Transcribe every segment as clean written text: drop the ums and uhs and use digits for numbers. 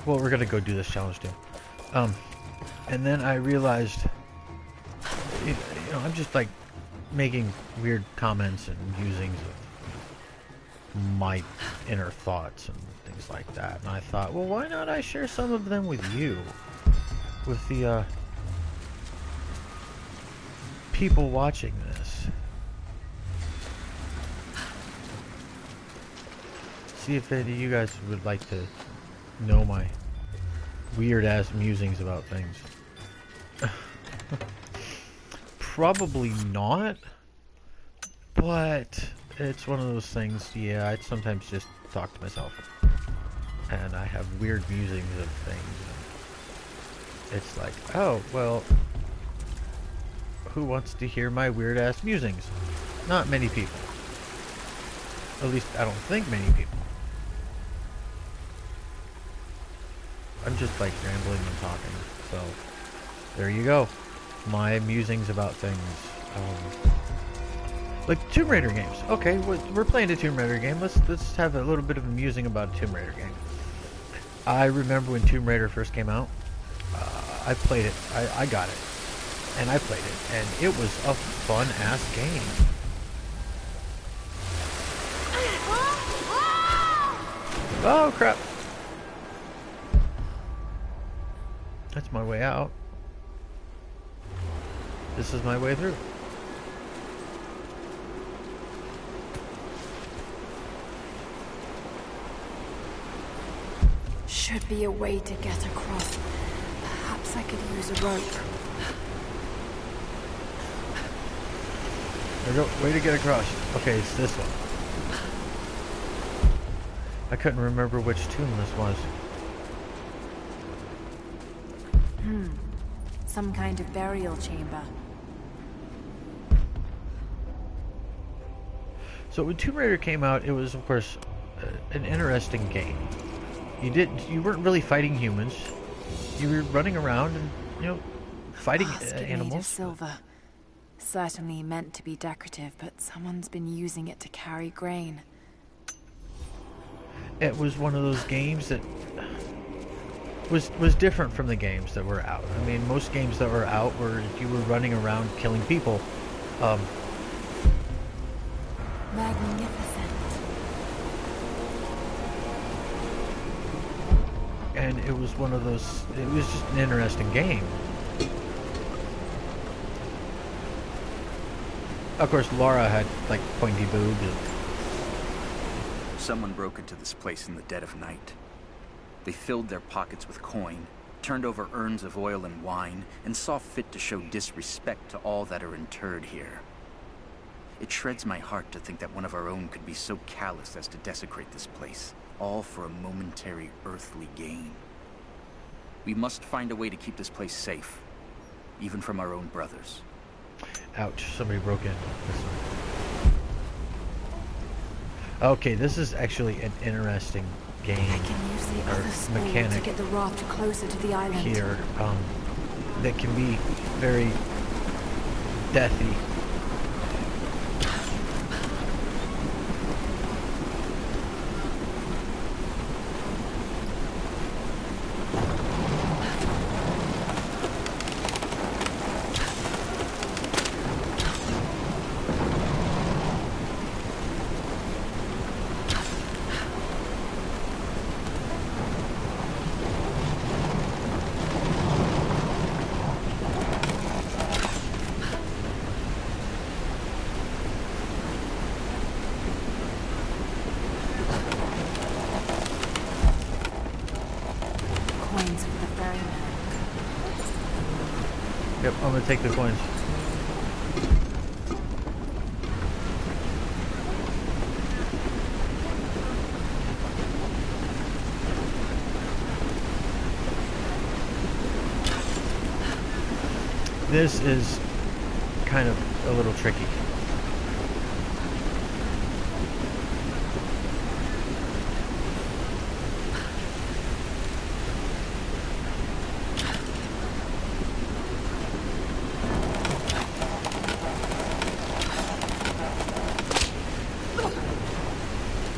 well, we're gonna go do this challenge too. And then I realized, you know, I'm just like making weird comments and musings of my inner thoughts and things like that. And I thought, well, why not I share some of them with you? With the people watching this. See if any of you guys would like to know my weird ass musings about things. Probably not, but it's one of those things, yeah, I sometimes just talk to myself. And I have weird musings of things. It's like, oh, well, who wants to hear my weird ass musings? Not many people. At least I don't think many people. I'm just like rambling and talking, so there you go. My musings about things. Like Tomb Raider games. Okay, we're playing a Tomb Raider game. Let's have a little bit of a musing about a Tomb Raider game. I remember when Tomb Raider first came out. I played it. I got it, and I played it, and it was a fun ass game. Oh crap! That's my way out. This is my way through. Should be a way to get across. Perhaps I could use a rope. There we go. Way to get across. Okay, it's this one. I couldn't remember which tomb this was. Some kind of burial chamber. So when Tomb Raider came out, it was of course an interesting game. You weren't really fighting humans. You were running around and, you know, fighting animals. Made of silver. Certainly meant to be decorative, but someone's been using it to carry grain. It was one of those games that was different from the games that were out. I mean, most games that were out were you were running around killing people. Magnificent. And it was one of those, it was just an interesting game. Of course, Laura had like pointy boobs. Someone broke into this place in the dead of night. They filled their pockets with coin, turned over urns of oil and wine, and saw fit to show disrespect to all that are interred here. It shreds my heart to think that one of our own could be so callous as to desecrate this place, all for a momentary earthly gain. We must find a way to keep this place safe, even from our own brothers. Ouch, somebody broke in. Okay, this is actually an interesting game. I can use the other spool mechanic to get the raft closer to the island. Here, that can be very deathy. Yep, I'm gonna take the coins. This is kind of a little tricky.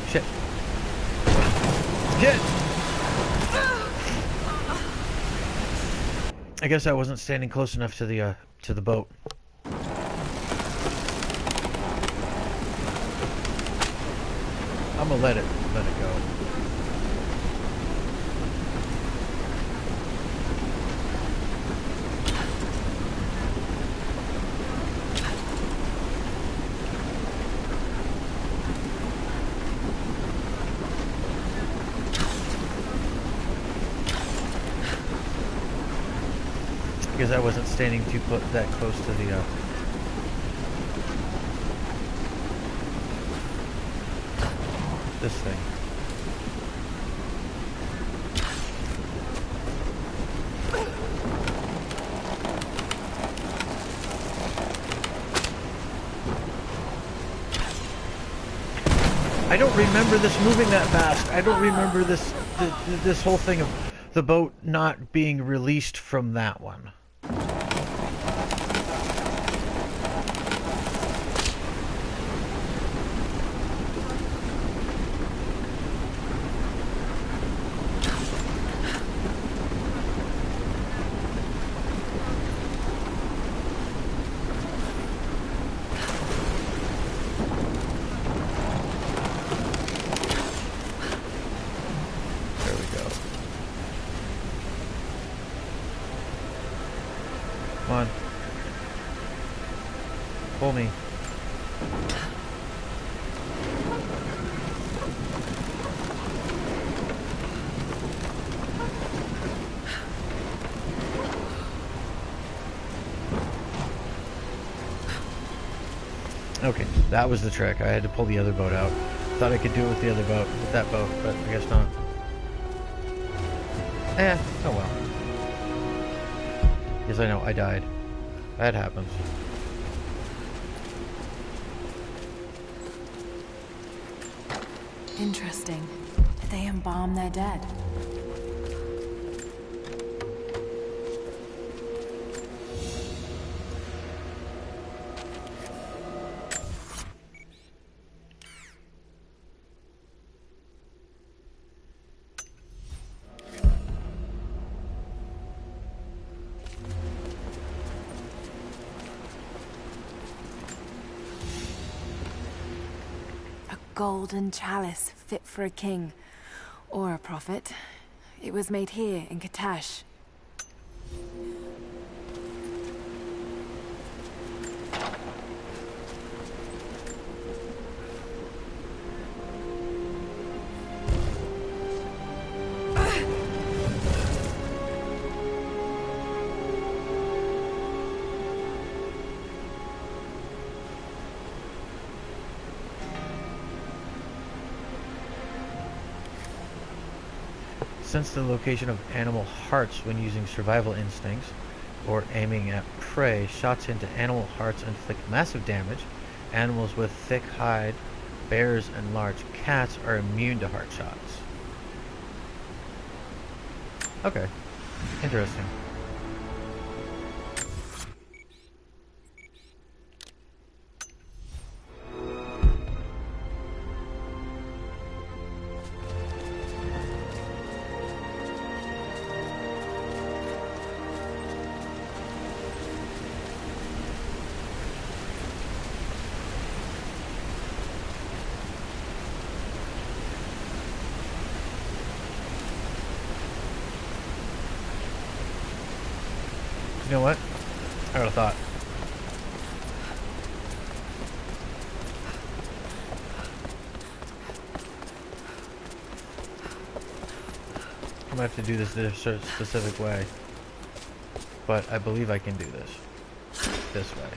Shit. Shit! I guess I wasn't standing close enough to the boat. I'm gonna let it go. Because I wasn't standing that close to the this thing. I don't remember this moving that fast. I don't remember this whole thing of the boat not being released from that one. Come on. Pull me. Okay, that was the trick. I had to pull the other boat out. Thought I could do it with the other boat, with that boat, but I guess not. Oh well. Yes, I know, I died. That happens. Interesting. They embalm their dead. Golden chalice fit for a king or a prophet. It was made here in Katash. Sense the location of animal hearts when using survival instincts or aiming at prey. Shots into animal hearts inflict massive damage. Animals with thick hide, bears, and large cats are immune to heart shots. Okay, interesting. You know what? I got a thought. I'm gonna have to do this in a specific way, but I believe I can do this way.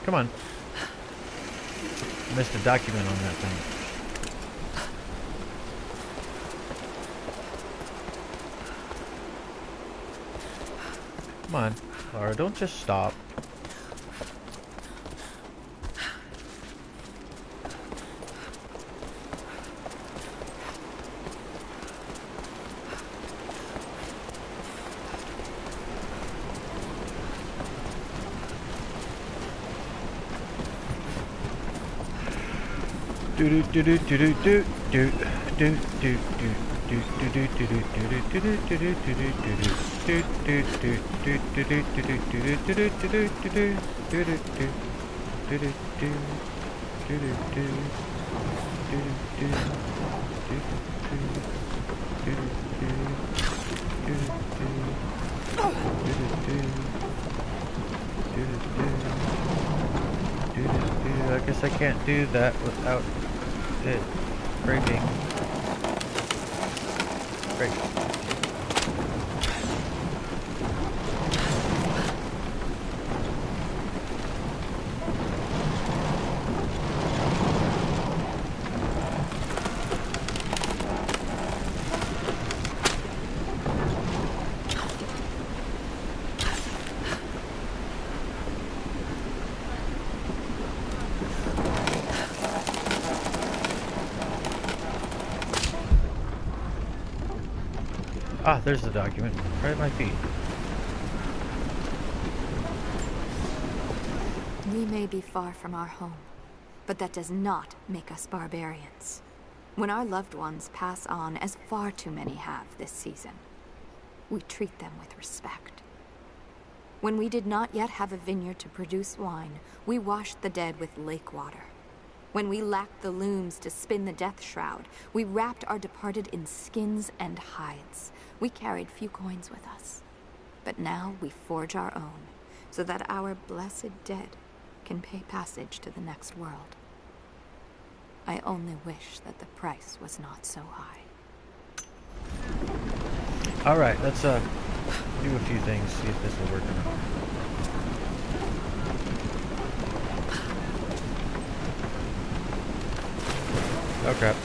Come on. Missed a document on that thing. Come on, Laura, don't just stop. I guess I can't do that without it breaking. Break. Ah, there's the document, right at my feet. We may be far from our home, but that does not make us barbarians. When our loved ones pass on, as far too many have this season, we treat them with respect. When we did not yet have a vineyard to produce wine, we washed the dead with lake water. When we lacked the looms to spin the death shroud, we wrapped our departed in skins and hides. We carried few coins with us. But now we forge our own, so that our blessed dead can pay passage to the next world. I only wish that the price was not so high. Alright, let's do a few things, see if this will work or not. Oh crap.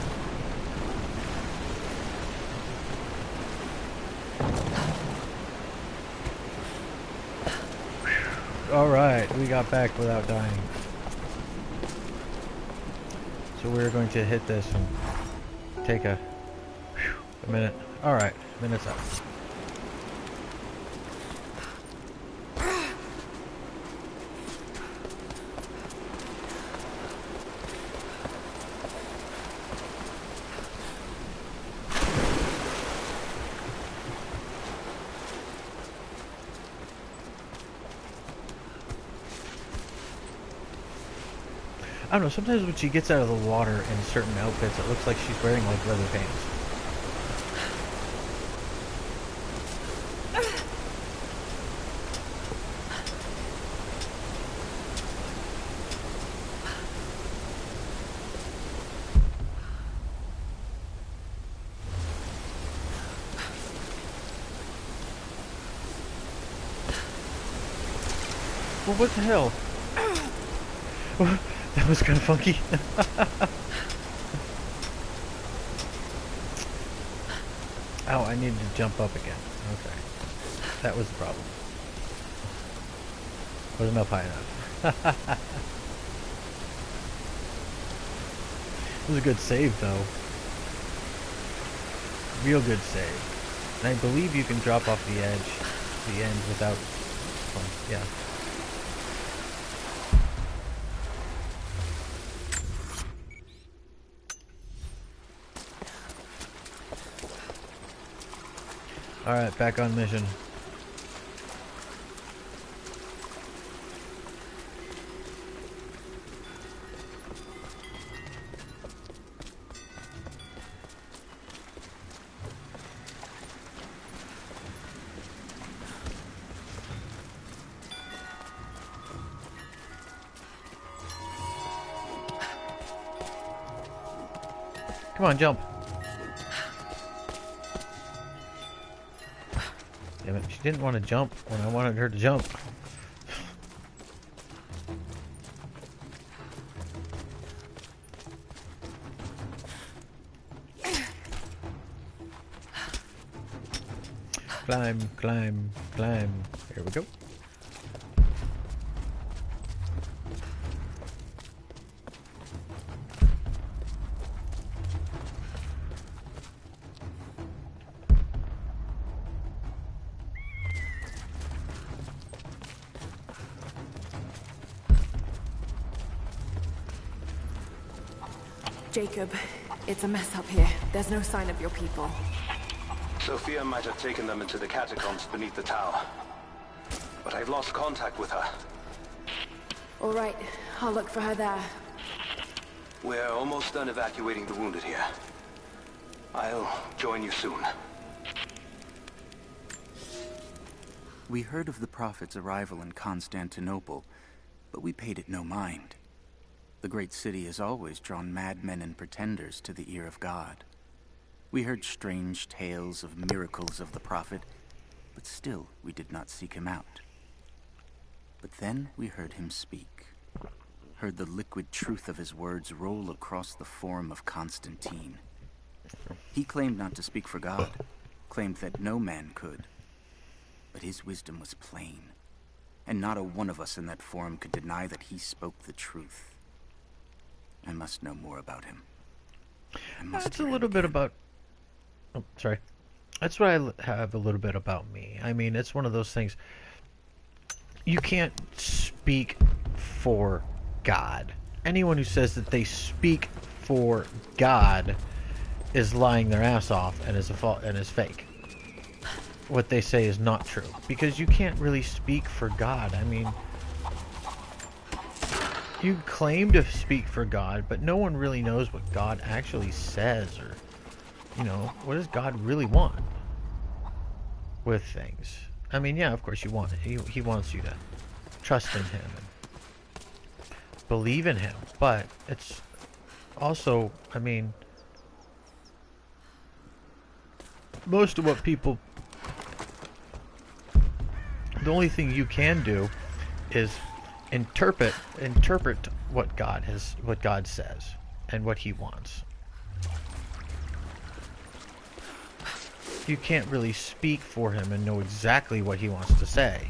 Alright, we got back without dying. So we're going to hit this and take a minute. Alright, minute's up. I don't know, sometimes when she gets out of the water in certain outfits, it looks like she's wearing like leather pants. Well, what the hell? That was kind of funky. Ow, I needed to jump up again. Okay. That was the problem. Wasn't up high enough. It was a good save, though. Real good save. And I believe you can drop off the edge, the end, without... Well, yeah. Alright, back on mission. Come on, jump. Damn it, she didn't want to jump when I wanted her to jump. Climb, climb, climb. Here we go. Jacob, it's a mess up here. There's no sign of your people. Sophia might have taken them into the catacombs beneath the tower. But I've lost contact with her. All right, I'll look for her there. We're almost done evacuating the wounded here. I'll join you soon. We heard of the Prophet's arrival in Constantinople, but we paid it no mind. The great city has always drawn madmen and pretenders to the ear of God. We heard strange tales of miracles of the Prophet, but still we did not seek him out. But then we heard him speak, heard the liquid truth of his words roll across the forum of Constantine. He claimed not to speak for God, claimed that no man could. But his wisdom was plain, and not a one of us in that forum could deny that he spoke the truth. I must know more about him. That's a little bit about... Oh, sorry. That's what I have a little bit about me. I mean, it's one of those things... You can't speak for God. Anyone who says that they speak for God is lying their ass off and is fake. What they say is not true, because you can't really speak for God. I mean, you claim to speak for God, but no one really knows what God actually says, or, you know, what does God really want with things. I mean, yeah, of course you want it. He wants you to trust in him and believe in him, but it's also, I mean, most of what people... The only thing you can do is interpret what God says and what he wants. You can't really speak for him and know exactly what he wants to say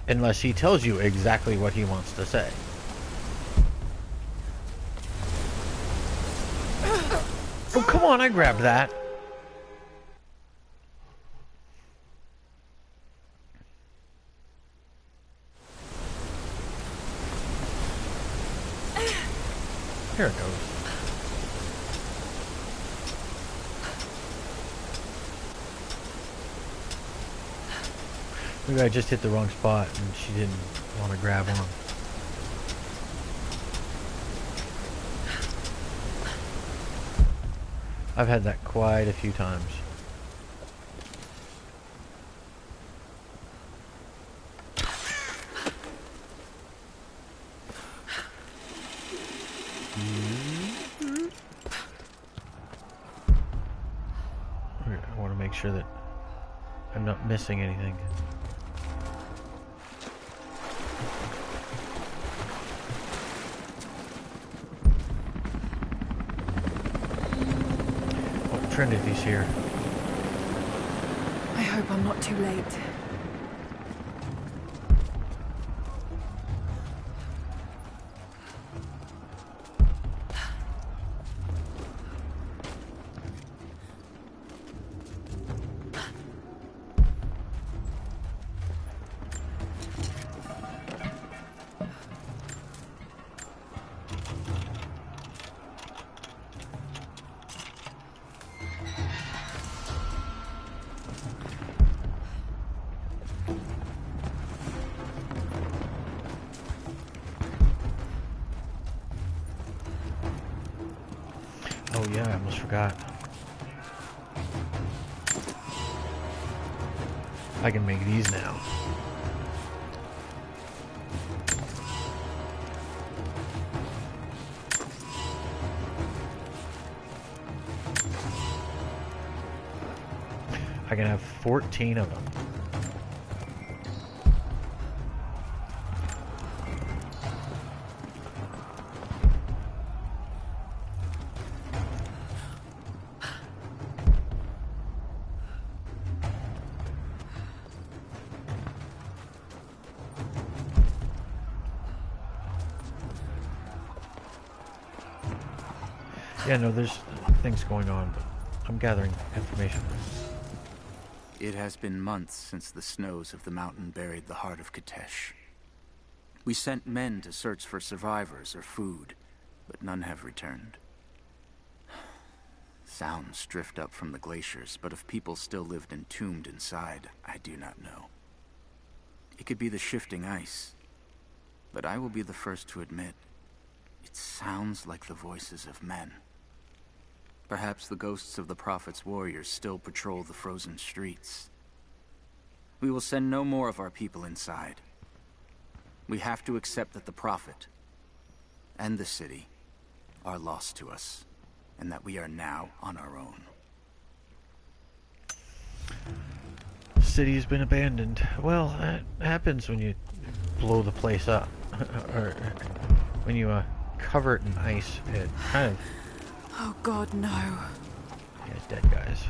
unless he tells you exactly what he wants to say. Oh, come on, I grabbed that. Here it goes. Maybe I just hit the wrong spot and she didn't want to grab on. I've had that quite a few times. I want to make sure that I'm not missing anything. Oh, Trinity's here. I hope I'm not too late. Oh yeah, I almost forgot. I can make these now. I can have 14 of them. Yeah, no, there's things going on, but I'm gathering information. It has been months since the snows of the mountain buried the heart of Katesh. We sent men to search for survivors or food, but none have returned. Sounds drift up from the glaciers, but if people still lived entombed inside, I do not know. It could be the shifting ice, but I will be the first to admit, it sounds like the voices of men. Perhaps the ghosts of the Prophet's warriors still patrol the frozen streets. We will send no more of our people inside. We have to accept that the Prophet and the city are lost to us, and that we are now on our own. City's been abandoned. Well, that happens when you blow the place up. Or when you cover it in ice. It kind of... Oh god, no. Yeah, dead guys.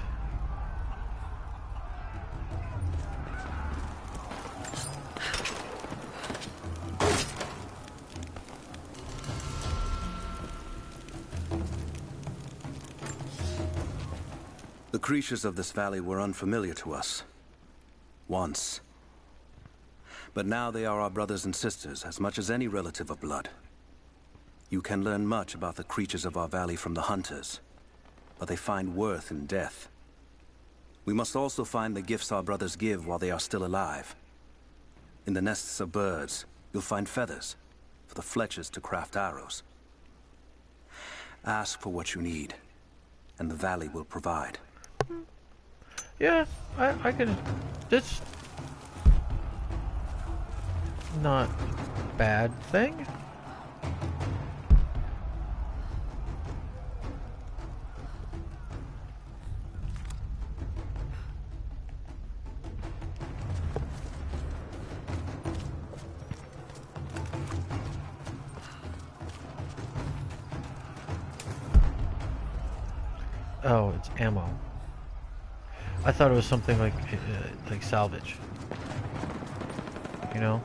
The creatures of this valley were unfamiliar to us. Once. But now they are our brothers and sisters as much as any relative of blood. You can learn much about the creatures of our valley from the hunters, but they find worth in death. We must also find the gifts our brothers give while they are still alive. In the nests of birds, you'll find feathers for the fletchers to craft arrows. Ask for what you need, and the valley will provide. Yeah, I can... That's... not a bad thing. Oh, it's ammo. I thought it was something like salvage. You know?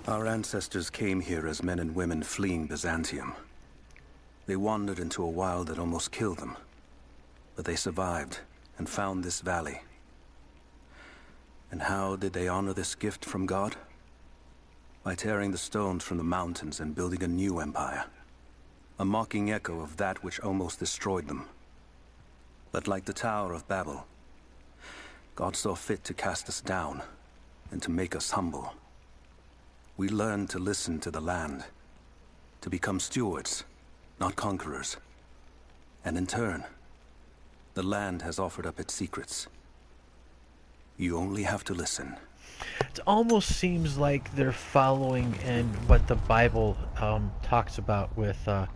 Our ancestors came here as men and women fleeing Byzantium. They wandered into a wild that almost killed them. But they survived and found this valley. And how did they honor this gift from God? By tearing the stones from the mountains and building a new empire. A mocking echo of that which almost destroyed them. But like the Tower of Babel, God saw fit to cast us down and to make us humble. We learned to listen to the land, to become stewards, not conquerors. And in turn, the land has offered up its secrets. You only have to listen. It almost seems like they're following in what the Bible talks about with the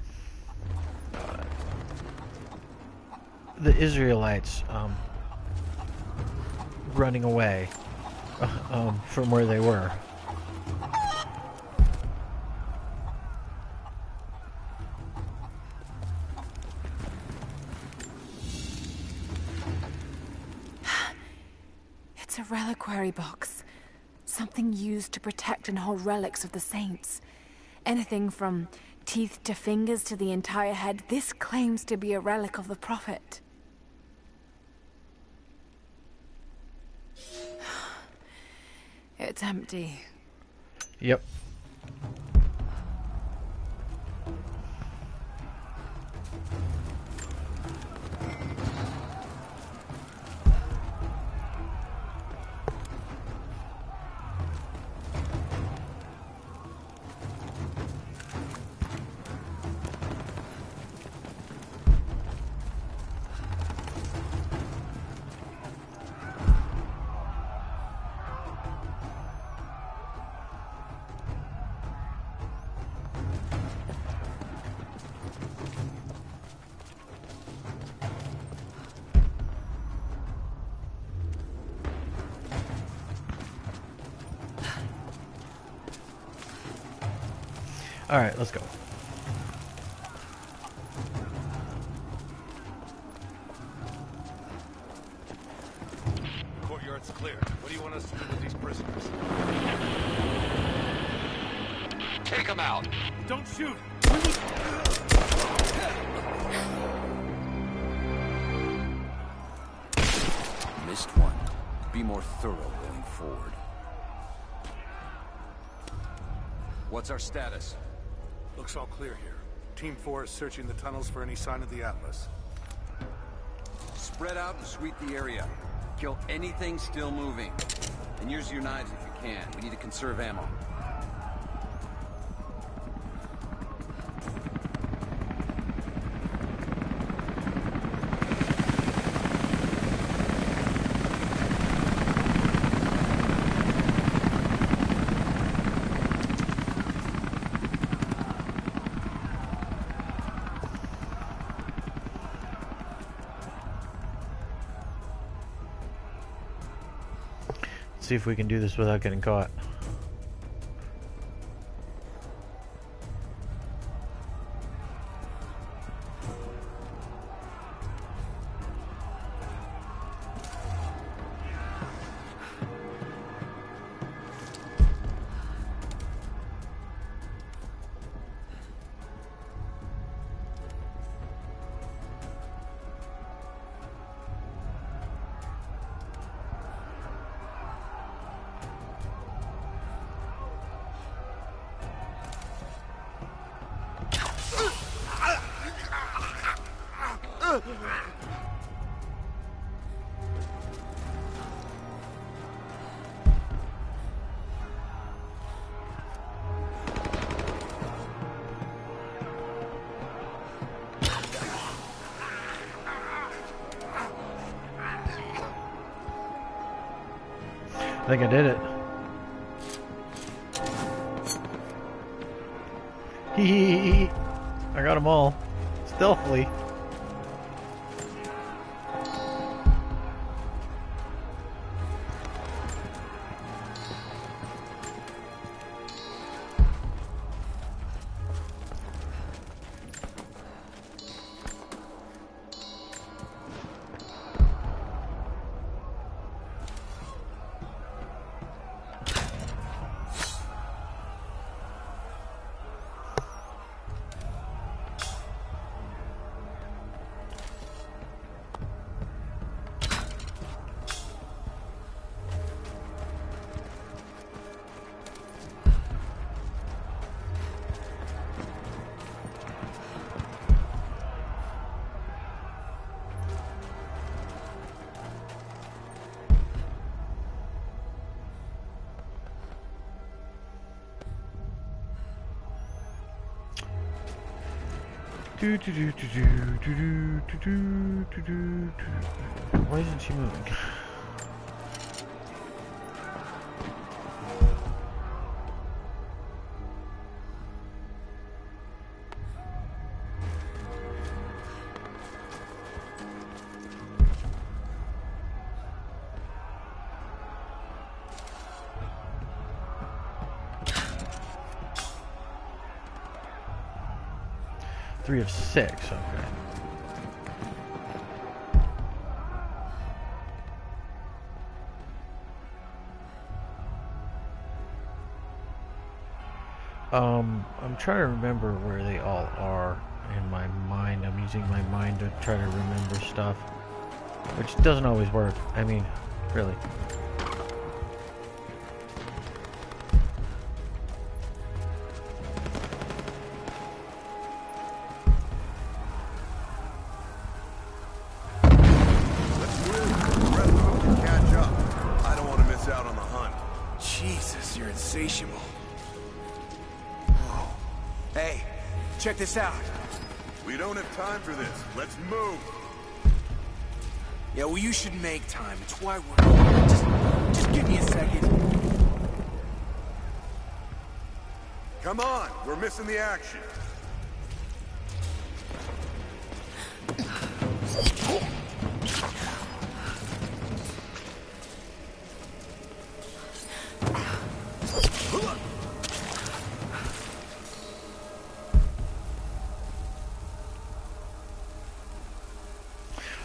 Israelites running away from where they were. It's a reliquary box. Something used to protect and hold relics of the saints. Anything from teeth to fingers to the entire head. This claims to be a relic of the Prophet. It's empty. Yep. All right, let's go. Courtyard's clear. What do you want us to do with these prisoners? Take them out. Don't shoot. missed one. Be more thorough going forward. What's our status? Looks all clear here. Team 4 is searching the tunnels for any sign of the Atlas. Spread out and sweep the area. Kill anything still moving. And use your knives if you can. We need to conserve ammo. See if we can do this without getting caught. I think I did it. Hee hee hee hee. I got them all. Stealthily. Why isn't she moving? Three of 6, okay. I'm trying to remember where they all are in my mind. I'm using my mind to try to remember stuff, which doesn't always work. I mean, really. Check this out. We don't have time for this. Let's move. Yeah, well, you should make time. It's why we're here. Just give me a second. Come on, we're missing the action.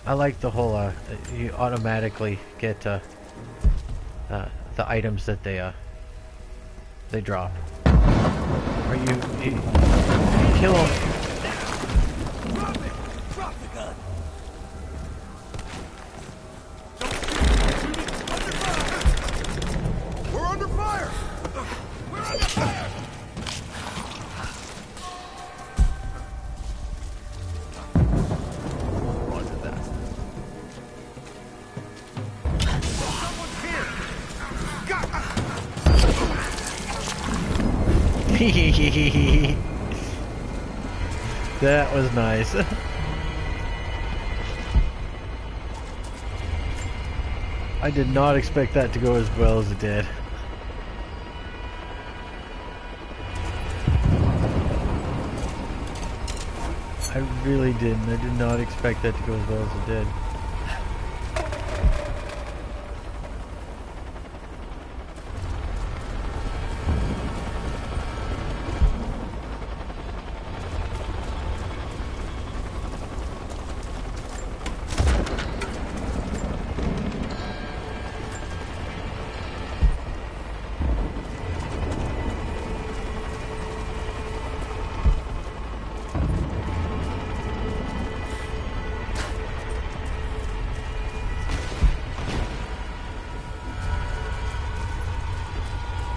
I like the whole, you automatically get, the items that they drop. Or you kill them. Drop it! Drop the gun! That was nice. I did not expect that to go as well as it did. I really didn't. I did not expect that to go as well as it did.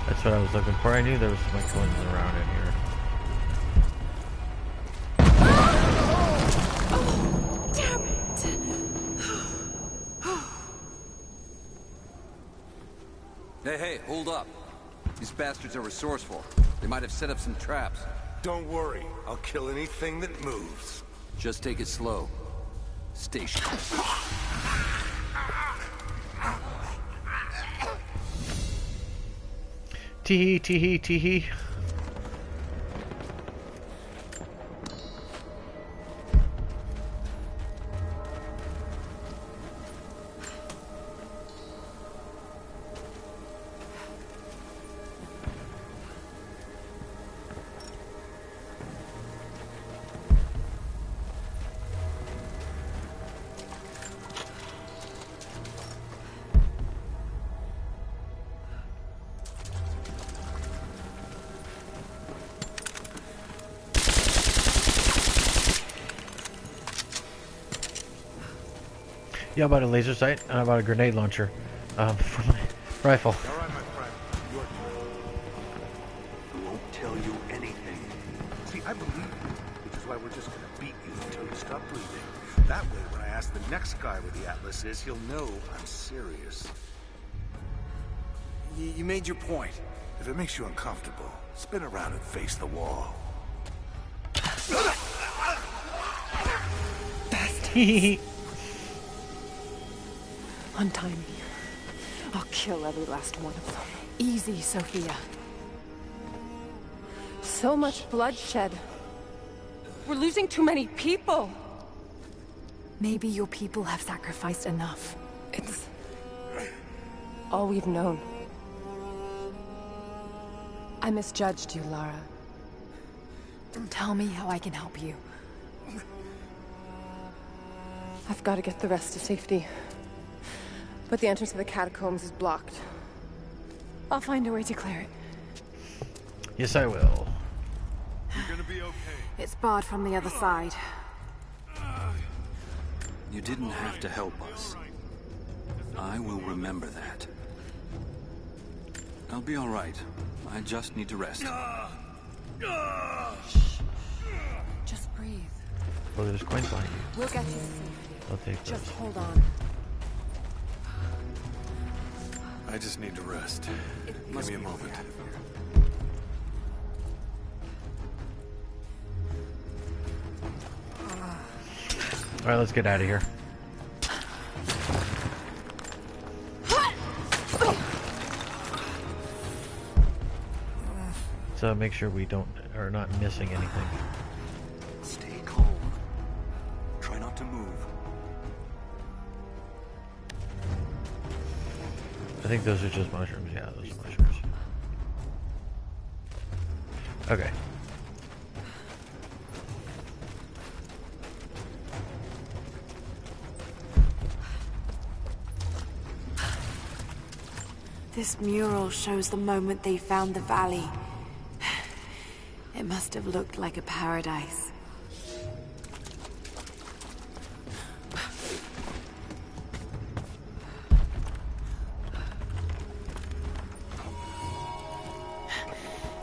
That's what I was looking for. I knew there was some coins around in here. Oh, damn it! Hey, hold up. These bastards are resourceful. They might have set up some traps. Don't worry. I'll kill anything that moves. Just take it slow. Stay sharp. Tee tee tee. Yeah, I bought a laser sight and I bought a grenade launcher for my rifle. All right, my friend. Your turn. Won't tell you anything. See, I believe you, which is why we're just gonna beat you until you stop breathing. That way, when I ask the next guy where the Atlas is, he'll know I'm serious. You made your point. If it makes you uncomfortable, spin around and face the wall. Bastards. Untie me. I'll kill every last one of them. Easy, Sophia. So much bloodshed. We're losing too many people. Maybe your people have sacrificed enough. It's all we've known. I misjudged you, Lara. Tell me how I can help you. I've got to get the rest to safety. But the entrance to the catacombs is blocked. I'll find a way to clear it. Yes, I will. You're gonna be okay. It's barred from the other side. You didn't have to help us. I will remember that. I'll be all right. I just need to rest. Just breathe. Oh, there's coins behind you. We'll get you to safety. I'll take those. Just hold on. I just need to rest. Give me a moment. Alright, let's get out of here. So make sure we are not missing anything. Stay calm. Try not to move. I think those are just mushrooms. Yeah, those are mushrooms. Okay. This mural shows the moment they found the valley. It must have looked like a paradise.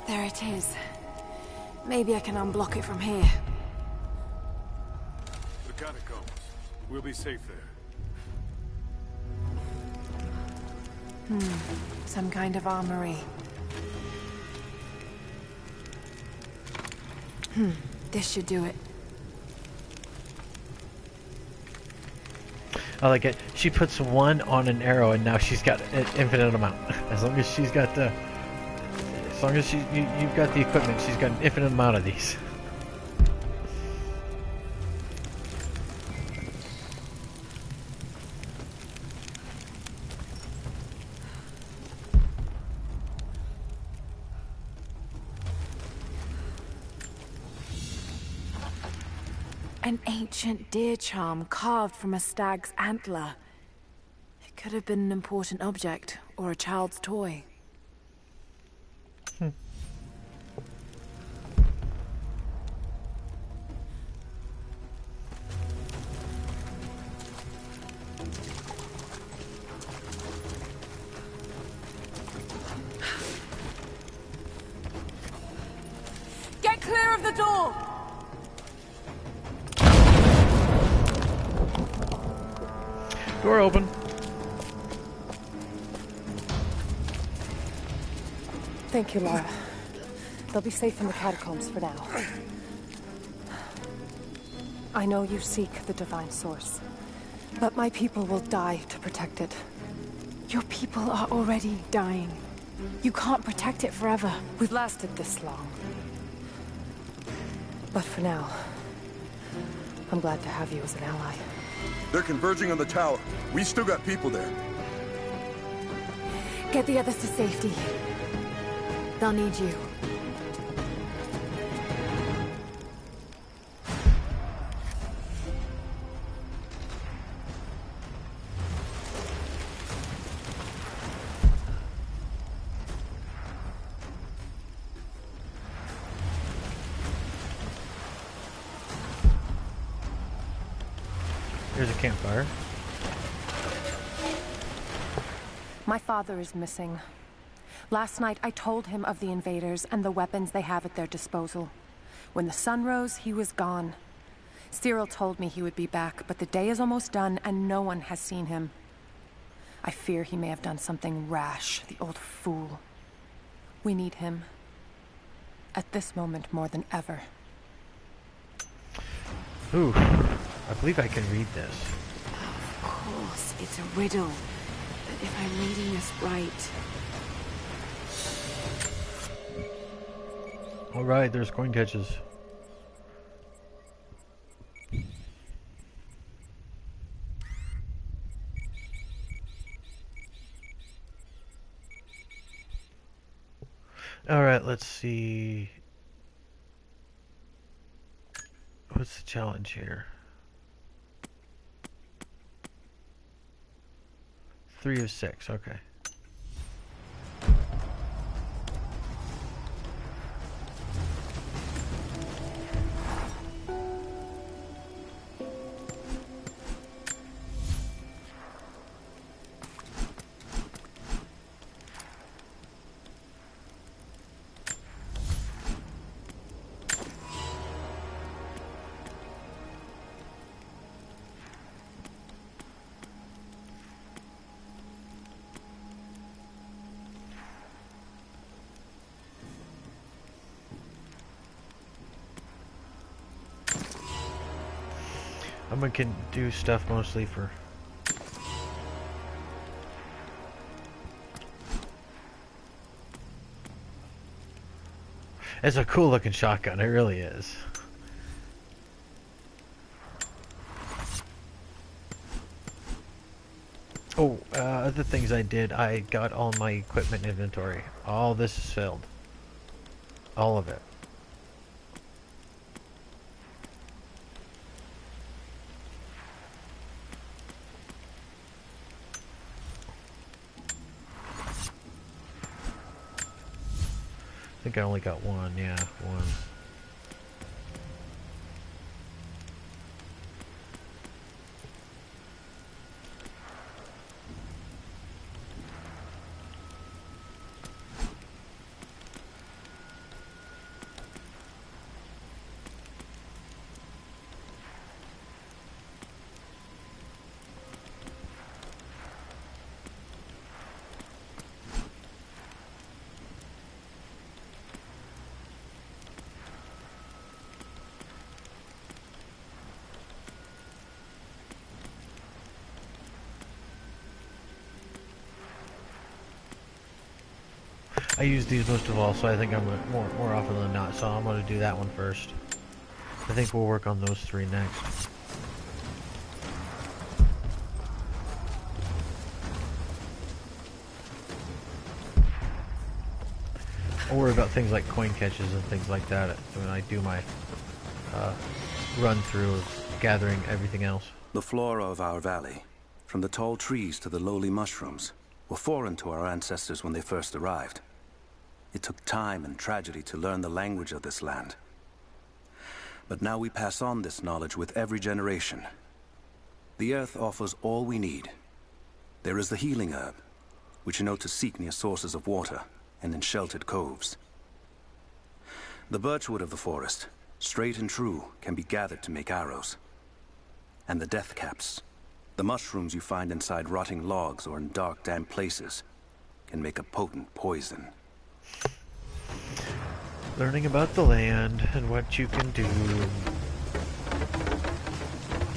There it is. Maybe I can unblock it from here. The catacombs. We'll be safe there. Some kind of armory. This should do it. I like it. She puts one on an arrow, and now she's got an infinite amount. As long as she's got the, as long as you've got the equipment, she's got an infinite amount of these. An ancient deer charm carved from a stag's antler. It could have been an important object, or a child's toy. Get clear of the door! Door open. Thank you, Lara. They'll be safe in the catacombs for now. I know you seek the divine source, but my people will die to protect it. Your people are already dying. You can't protect it forever. We've lasted this long. But for now, I'm glad to have you as an ally. They're converging on the tower. We still got people there. Get the others to safety. They'll need you. Here's a campfire. My father is missing. Last night, I told him of the invaders and the weapons they have at their disposal. When the sun rose, he was gone. Cyril told me he would be back, but the day is almost done and no one has seen him. I fear he may have done something rash, the old fool. We need him. At this moment more than ever. Ooh, I believe I can read this. Of course, it's a riddle. But if I'm reading this right... Alright, there's coin catches. Alright, let's see. What's the challenge here? 3 of 6, okay. I can do stuff mostly for... It's a cool looking shotgun, it really is. Oh, other things I did, I got all my equipment inventory. All this is filled. All of it. I think I only got one, yeah, one. I use these most of all, so I think I'm more often than not. So I'm going to do that one first. I think we'll work on those 3 next. I'll worry about things like coin catches and things like that when I do my run through of gathering everything else. The flora of our valley, from the tall trees to the lowly mushrooms, were foreign to our ancestors when they first arrived. It took time and tragedy to learn the language of this land. But now we pass on this knowledge with every generation. The earth offers all we need. There is the healing herb, which you know to seek near sources of water and in sheltered coves. The birchwood of the forest, straight and true, can be gathered to make arrows. And the death caps, the mushrooms you find inside rotting logs or in dark, damp places, can make a potent poison. Learning about the land and what you can do.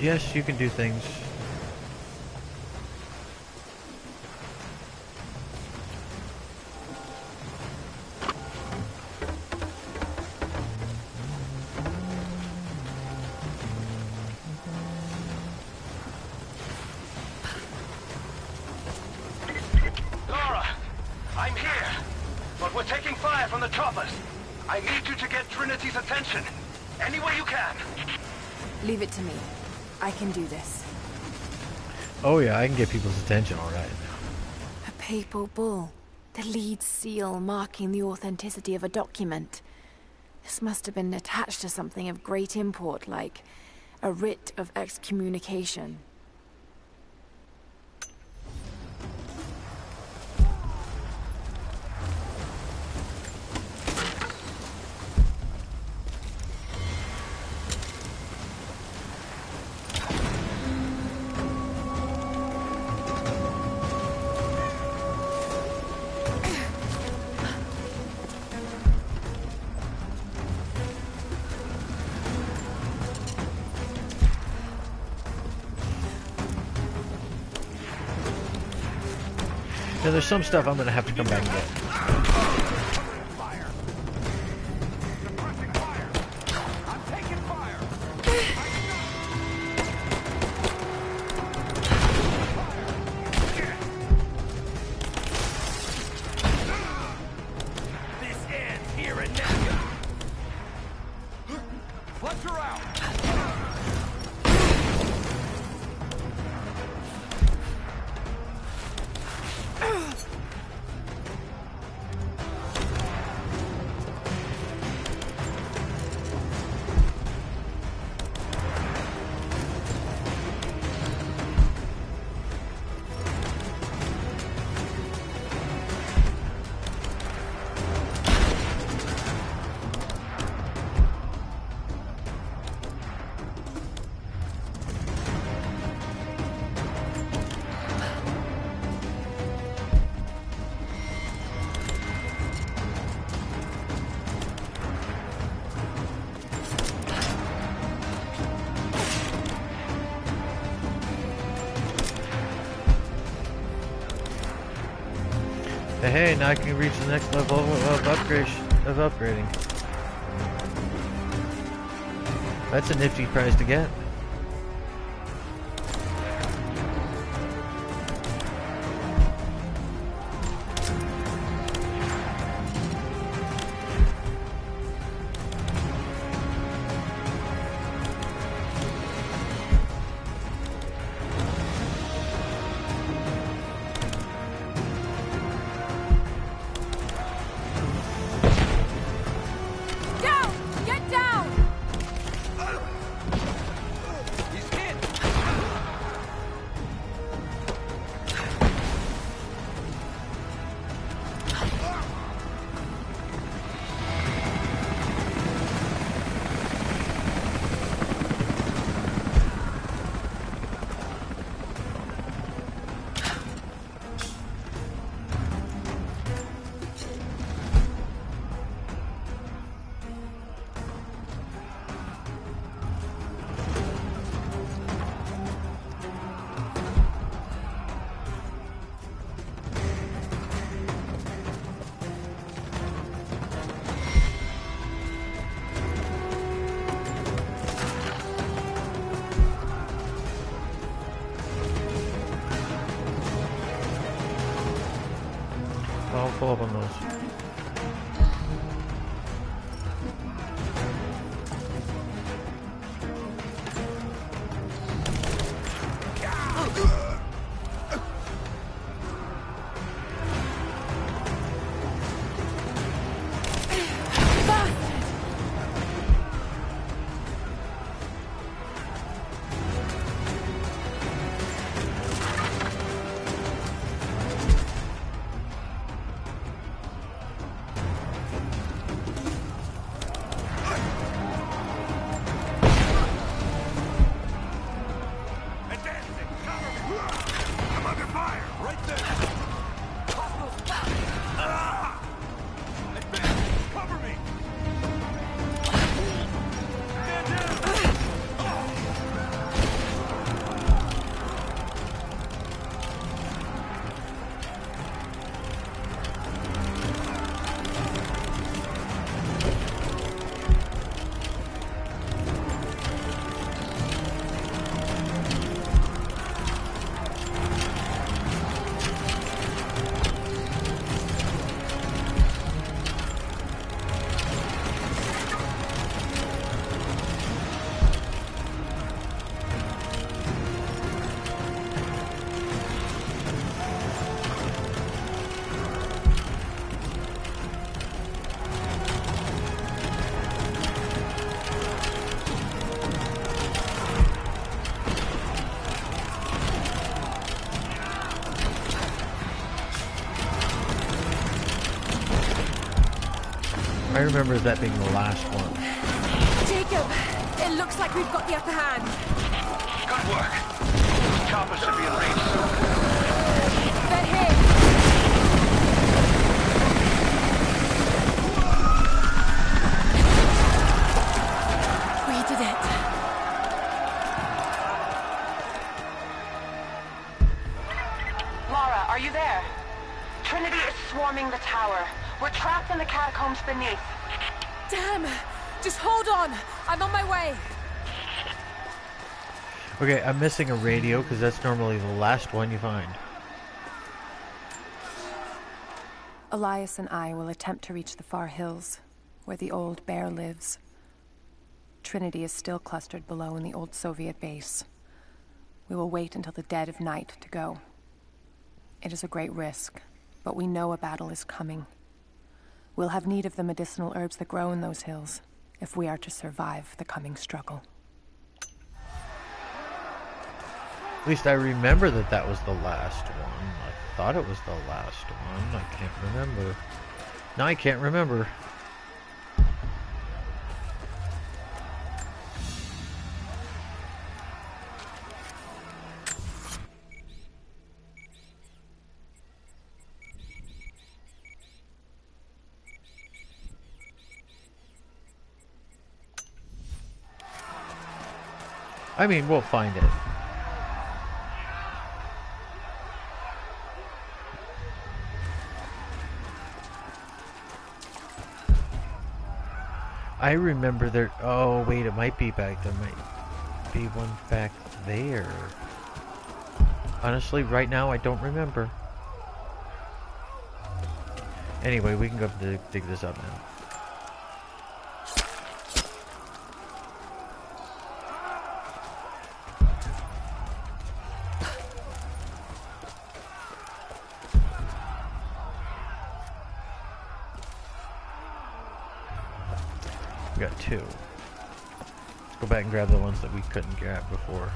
Yes, you can do things. Laura, I'm here, but we're taking fire from the choppers. I need you to get Trinity's attention, any way you can. Leave it to me. I can do this. Oh yeah, I can get people's attention, alright. A papal bull. The lead seal marking the authenticity of a document. This must have been attached to something of great import, like a writ of excommunication. Now, there's some stuff I'm gonna have to come back and get. This ends here and now. Flush her out. Hey, now I can reach the next level of upgrading. That's a nifty prize to get. pull up on those. I remember that being the last one. Jacob, it looks like we've got the upper hand. Good work. Chopper should be in range soon. They're here. We did it. Lara, are you there? Trinity is swarming the tower. We're trapped in the catacombs beneath. Damn! Just hold on. I'm on my way. Okay, I'm missing a radio because that's normally the last one you find. Elias and I will attempt to reach the far hills, where the old bear lives. Trinity is still clustered below in the old Soviet base. We will wait until the dead of night to go. It is a great risk, but we know a battle is coming. We'll have need of the medicinal herbs that grow in those hills, if we are to survive the coming struggle. At least I remember that that was the last one. I thought it was the last one. I can't remember. Now I can't remember. I mean, we'll find it. I remember there... Oh, wait, it might be back... There might be one back there. Honestly, right now, I don't remember. Anyway, we can go dig this up now. We got two. Let's go back and grab the ones that we couldn't grab before.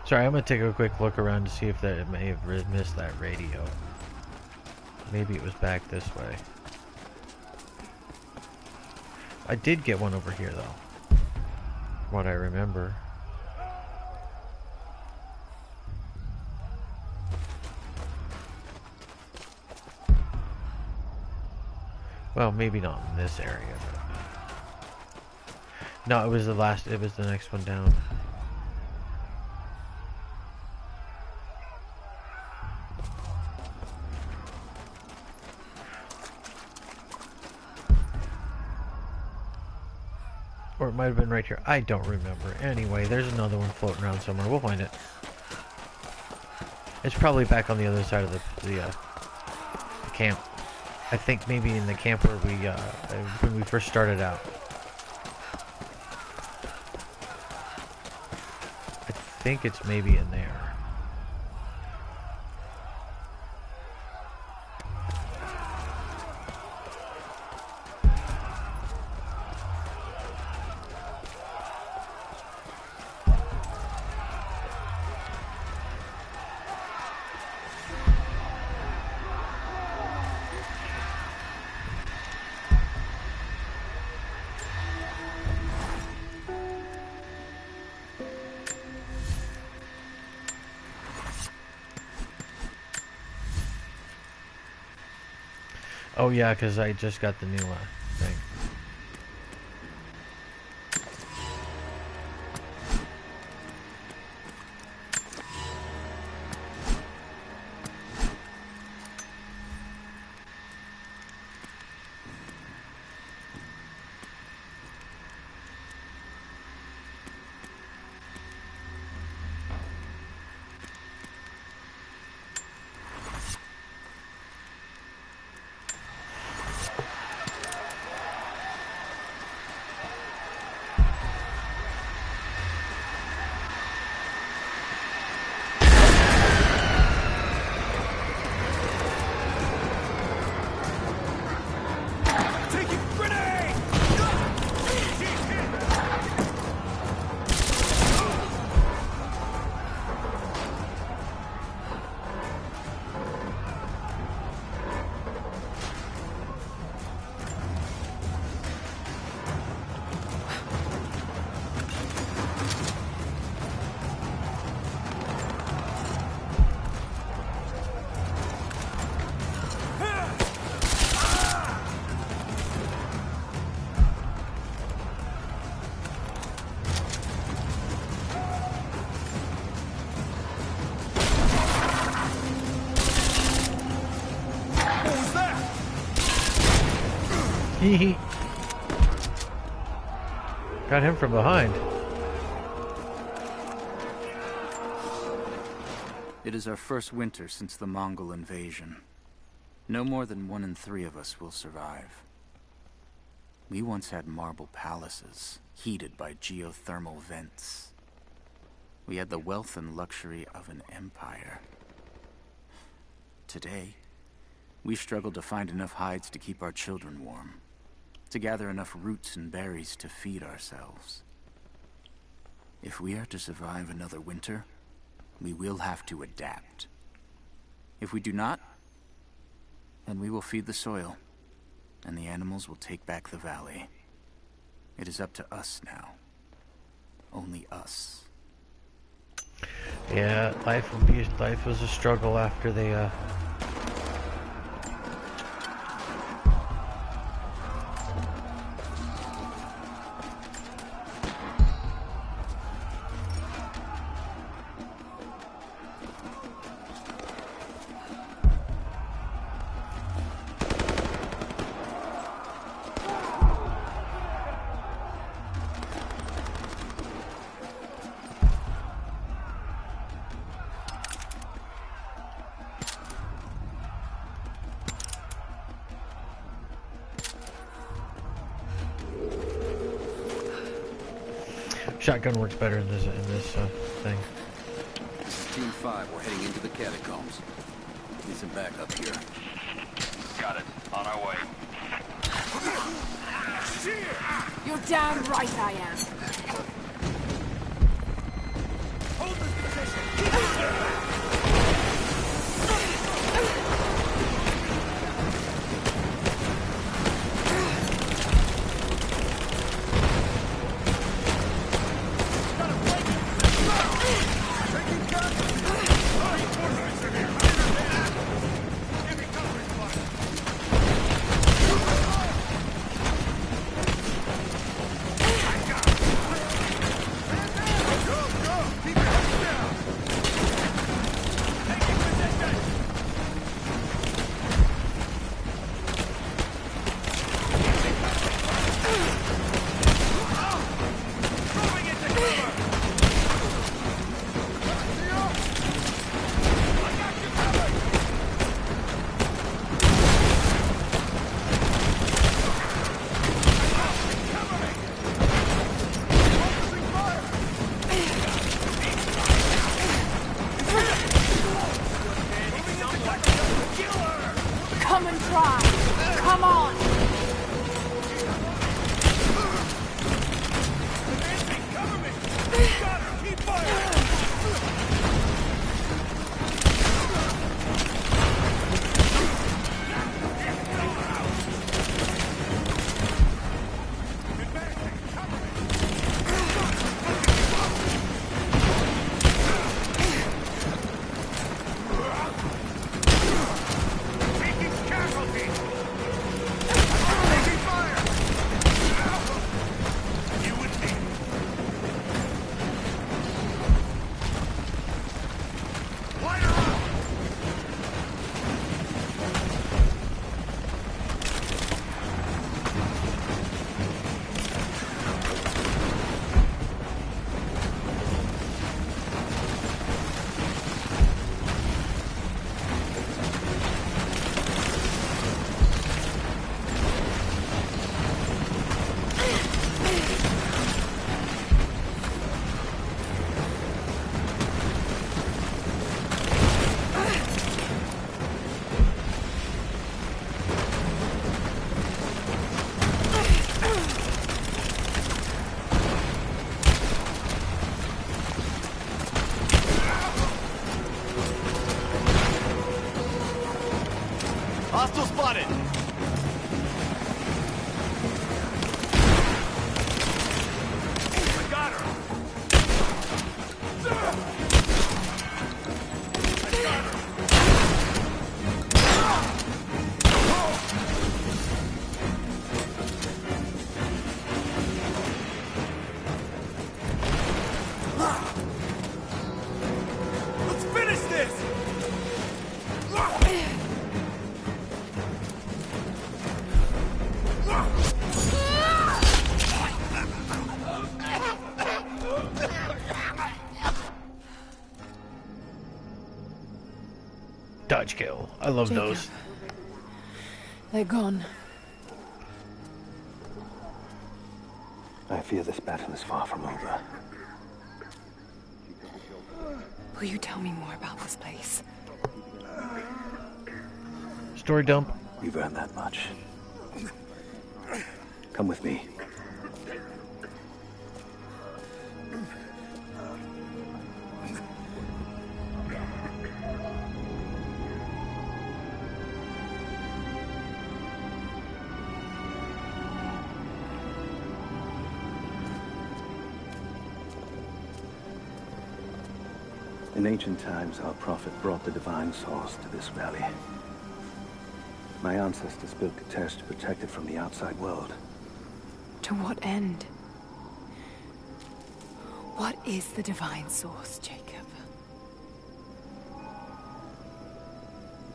Sorry, I'm gonna take a quick look around to see if that it may have missed that radio. maybe it was back this way. I did get one over here, though. What I remember. Well, maybe not in this area. But... No, it was the next one down. Or it might have been right here. I don't remember. Anyway, there's another one floating around somewhere. We'll find it. It's probably back on the other side of the camp. I think maybe in the camp where when we first started out. I think it's maybe in there. Oh yeah, because I just got the new thing. Got him from behind. It is our first winter since the Mongol invasion. No more than 1 in 3 of us will survive. We once had marble palaces, heated by geothermal vents. We had the wealth and luxury of an empire. Today, we've struggled to find enough hides to keep our children warm, to gather enough roots and berries to feed ourselves. If we are to survive another winter, we will have to adapt. If we do not, then we will feed the soil, and the animals will take back the valley. It is up to us now. Only us. Yeah, life was a struggle after they shotgun works better in this thing. This is Team 5. We're heading into the catacombs. Need some backup here. Got it. On our way. You're damn right I am. Hold this position. dodge kill. I love Jacob. those. They're gone. I fear this battle is far from over. Will you tell me more about this place? Story dump. You've earned that much. Come with me. In ancient times, our prophet brought the divine source to this valley. My ancestors built Katesh to protect it from the outside world. To what end? What is the divine source, Jacob?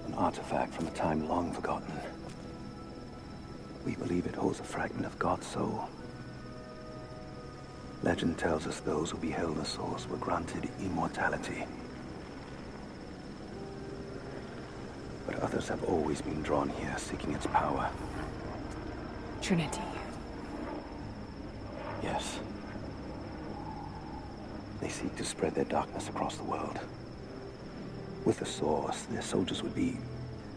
An artifact from a time long forgotten. We believe it holds a fragment of God's soul. Legend tells us those who beheld the source were granted immortality. But others have always been drawn here, seeking its power. Trinity. Yes. They seek to spread their darkness across the world. With the source, their soldiers would be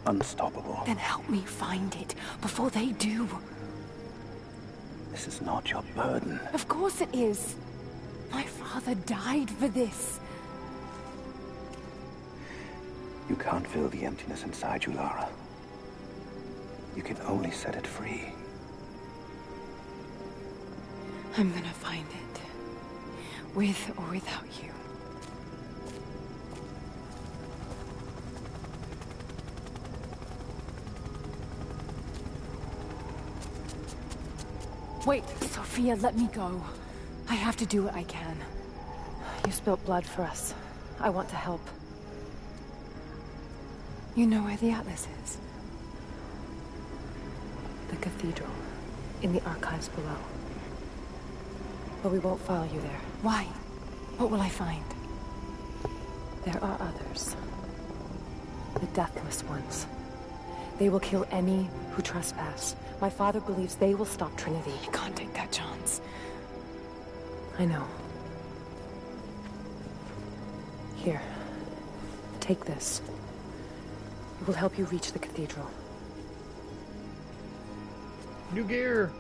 unstoppable. Then help me find it before they do. This is not your burden. Of course it is. My father died for this. You can't fill the emptiness inside you, Lara. You can only set it free. I'm gonna find it. With or without you. Wait, Sophia, let me go. I have to do what I can. You spilt blood for us. I want to help. You know where the Atlas is? The cathedral. In the archives below. But we won't follow you there. Why? What will I find? There are others. The Deathless Ones. They will kill any who trespass. My father believes they will stop Trinity. You can't take that chance. I know. Here. Take this. It will help you reach the cathedral. New gear.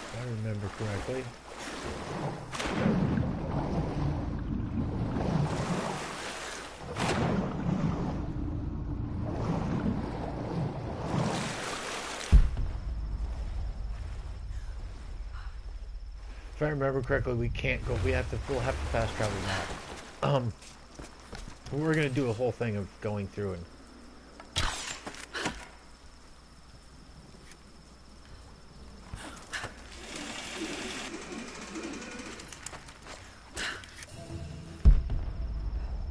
If I remember correctly. If I remember correctly, we can't go. We'll have to fast travel now. We're gonna do a whole thing of going through and.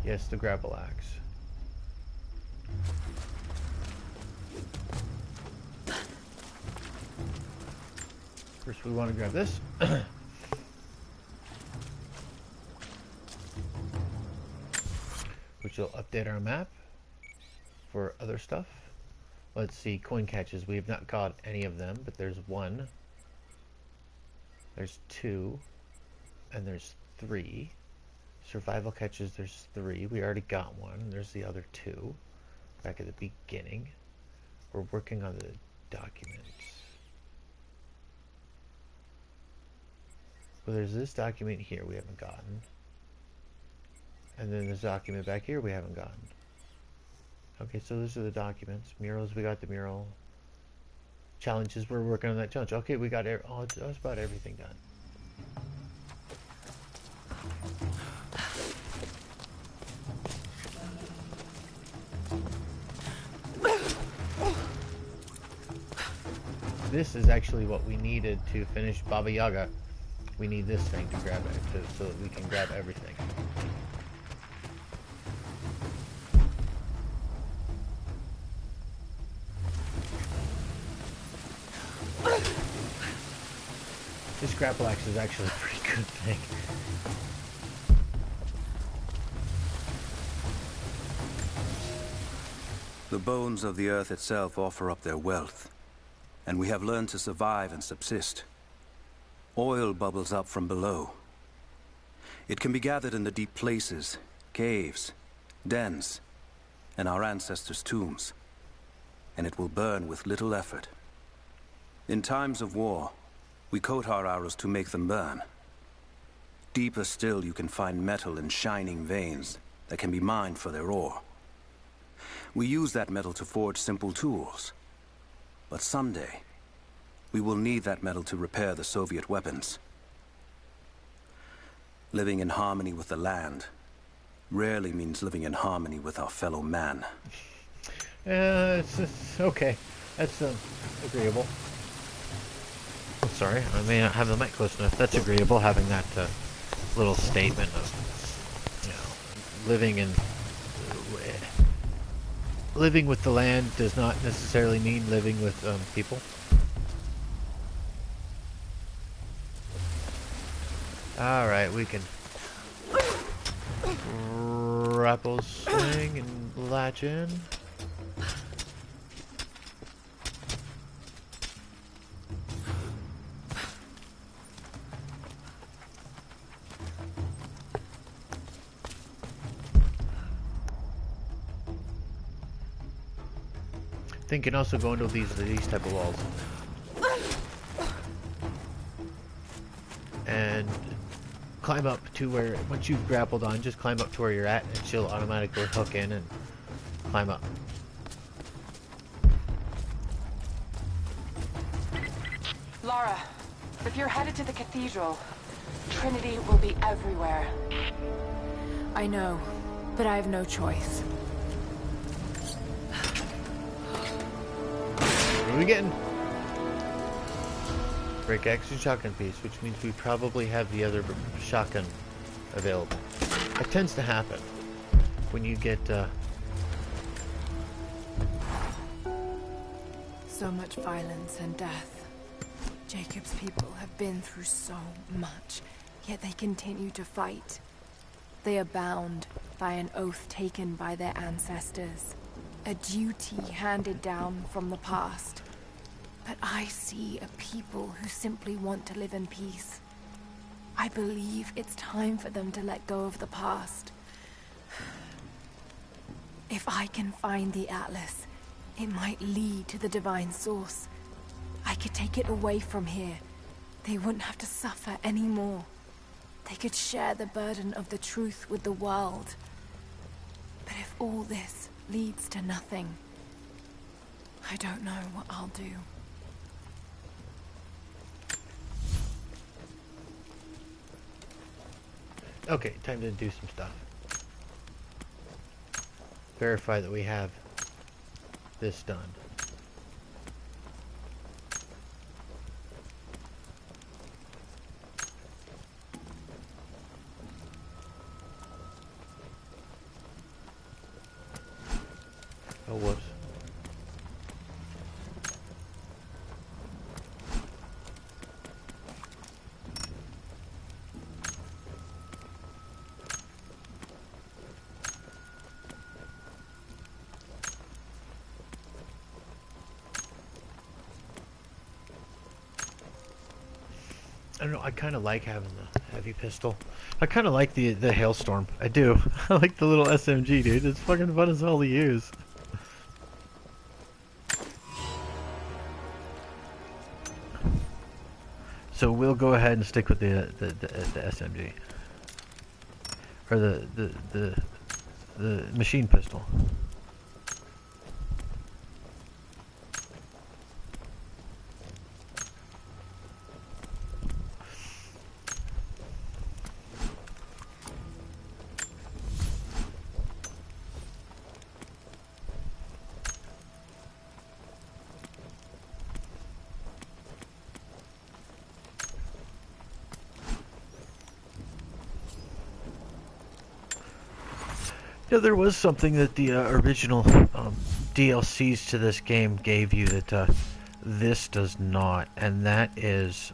Yes, the grapple axe. First, we want to grab this. Which will update our map for other stuff. Let's see, coin catches. We have not caught any of them, but there's one. There's two. And there's three. Survival catches, there's three. We already got one. There's the other two. Back at the beginning. We're working on the documents. Well, there's this document here we haven't gotten. And then this document back here we haven't gotten. Okay, so those are the documents. Murals, we got the mural. Challenges, we're working on that challenge. Okay, we got just about everything done. This is actually what we needed to finish Baba Yaga. We need this thing to grab it, so that we can grab everything. This grapple axe is actually a pretty good thing. The bones of the earth itself offer up their wealth, and we have learned to survive and subsist. Oil bubbles up from below. It can be gathered in the deep places, caves, dens, and our ancestors' tombs, and it will burn with little effort. In times of war, we coat our arrows to make them burn. Deeper still, you can find metal in shining veins that can be mined for their ore. We use that metal to forge simple tools. But someday, we will need that metal to repair the Soviet weapons. Living in harmony with the land rarely means living in harmony with our fellow man. It's okay. That's agreeable. I'm sorry, I may not have the mic close enough. That's agreeable, having that little statement of, you know, living with the land does not necessarily mean living with people. Alright, we can grapple swing and latch in. I think you can also go into these type of walls. And climb up to where, once you've grappled on, just climb up to where you're at and she'll automatically hook in and climb up. Lara, if you're headed to the cathedral, Trinity will be everywhere. I know, but I have no choice. What are we getting? Break axe and shotgun piece, which means we probably have the other shotgun available. That tends to happen when you get So much violence and death. Jacob's people have been through so much, yet they continue to fight. They are bound by an oath taken by their ancestors, a duty handed down from the past. But I see a people who simply want to live in peace. I believe it's time for them to let go of the past. If I can find the Atlas, it might lead to the divine source. I could take it away from here. They wouldn't have to suffer anymore. They could share the burden of the truth with the world. But if all this leads to nothing, I don't know what I'll do. Okay, time to do some stuff. Verify that we have this done. Oh, whoops. I don't know, I kind of like having the heavy pistol. I kind of like the hailstorm. I do. I like the little SMG, dude. It's fucking fun as hell to use. So we'll go ahead and stick with the SMG. Or the machine pistol. Yeah, there was something that the original DLCs to this game gave you that this does not, and that is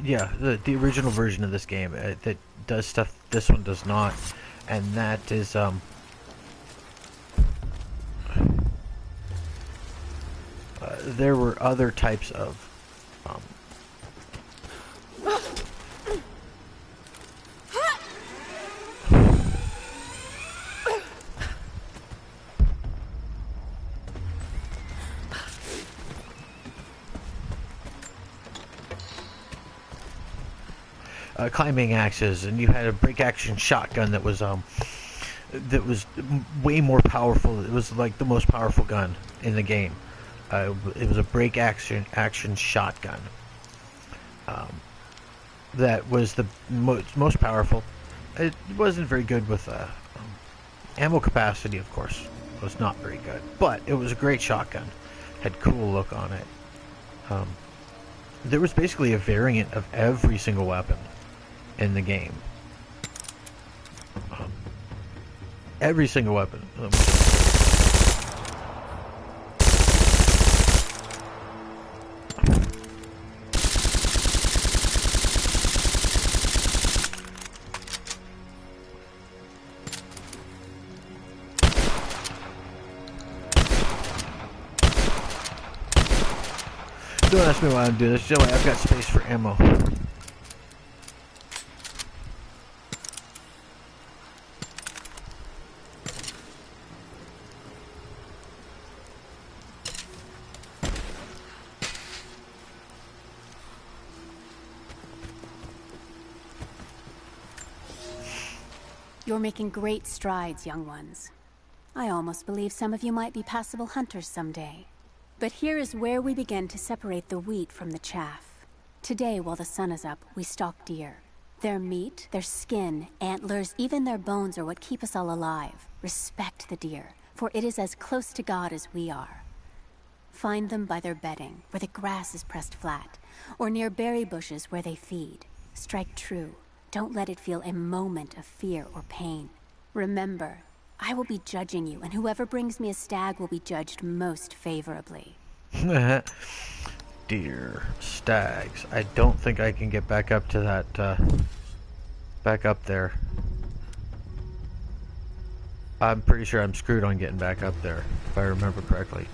Yeah, the original version of this game that does stuff this one does not, and that is there were other types of climbing axes, and you had a break action shotgun that was way more powerful. It was like the most powerful gun in the game. It was a break action shotgun. That was the most powerful. It wasn't very good with ammo capacity, of course. It was not very good, but it was a great shotgun. Had cool look on it. There was basically a variant of every single weapon in the game. Every single weapon. Don't ask me why I'm doing this. That way I've got space for ammo. You're making great strides, young ones. I almost believe some of you might be passable hunters someday. But here is where we begin to separate the wheat from the chaff. Today, while the sun is up, we stalk deer. Their meat, their skin, antlers, even their bones are what keep us all alive. Respect the deer, for it is as close to God as we are. Find them by their bedding, where the grass is pressed flat, or near berry bushes where they feed. Strike true. Don't let it feel a moment of fear or pain. Remember, I will be judging you, and whoever brings me a stag will be judged most favorably. Deer, stags. I don't think I can get back up to that, back up there. I'm pretty sure I'm screwed on getting back up there, if I remember correctly.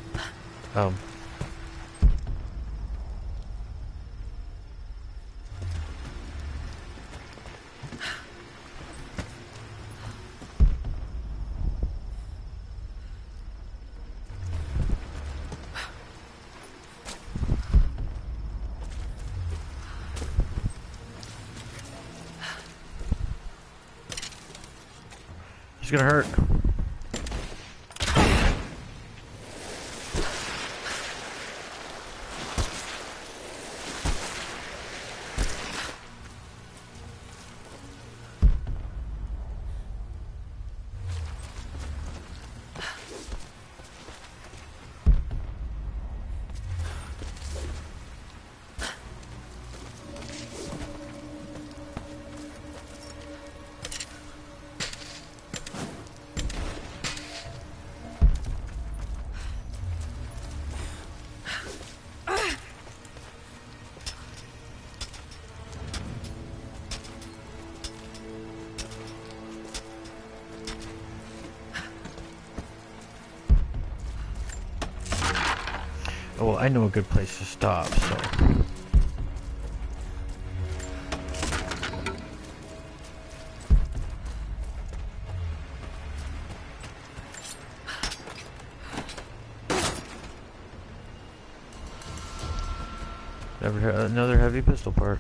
It's gonna hurt. Well, I know a good place to stop, so... Another heavy pistol part.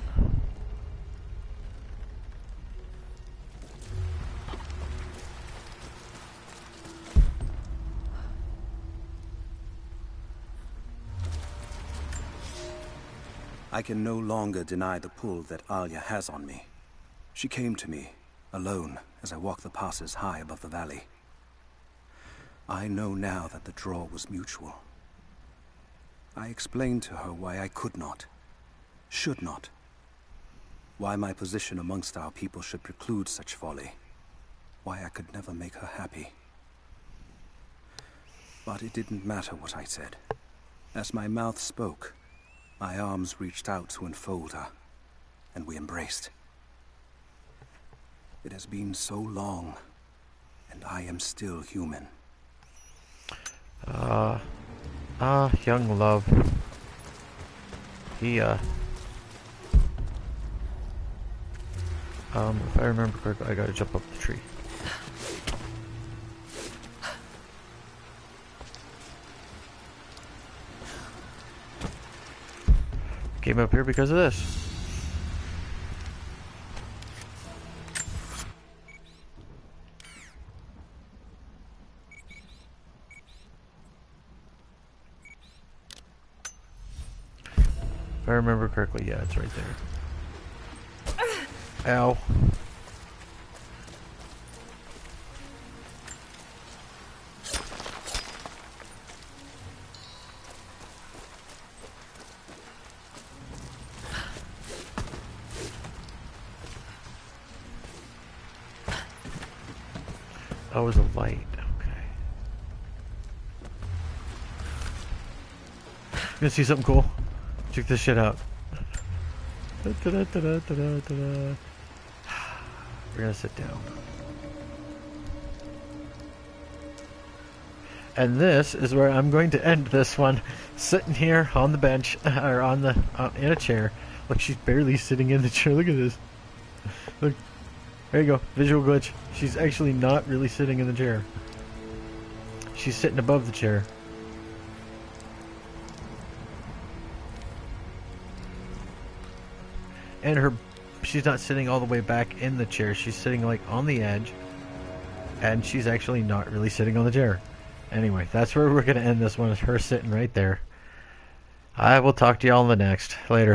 I can no longer deny the pull that Alia has on me. She came to me, alone, as I walked the passes high above the valley. I know now that the draw was mutual. I explained to her why I could not, should not. Why my position amongst our people should preclude such folly. Why I could never make her happy. But it didn't matter what I said. As my mouth spoke, my arms reached out to enfold her, and we embraced. It has been so long, and I am still human. Young love. He, if I remember correctly, I gotta jump up the tree. Came up here because of this. If I remember correctly, yeah, it's right there. Ow. Oh, it was a light. Okay. You gonna see something cool? Check this shit out. We're gonna sit down. And this is where I'm going to end this one. Sitting here on the bench, or on the in a chair. Look, she's barely sitting in the chair. Look at this. Look. There you go. Visual glitch. She's actually not really sitting in the chair. She's sitting above the chair. And she's not sitting all the way back in the chair. She's sitting like on the edge. And she's actually not really sitting on the chair. Anyway, that's where we're going to end this one. Is her sitting right there. I will talk to y'all in the next. Later.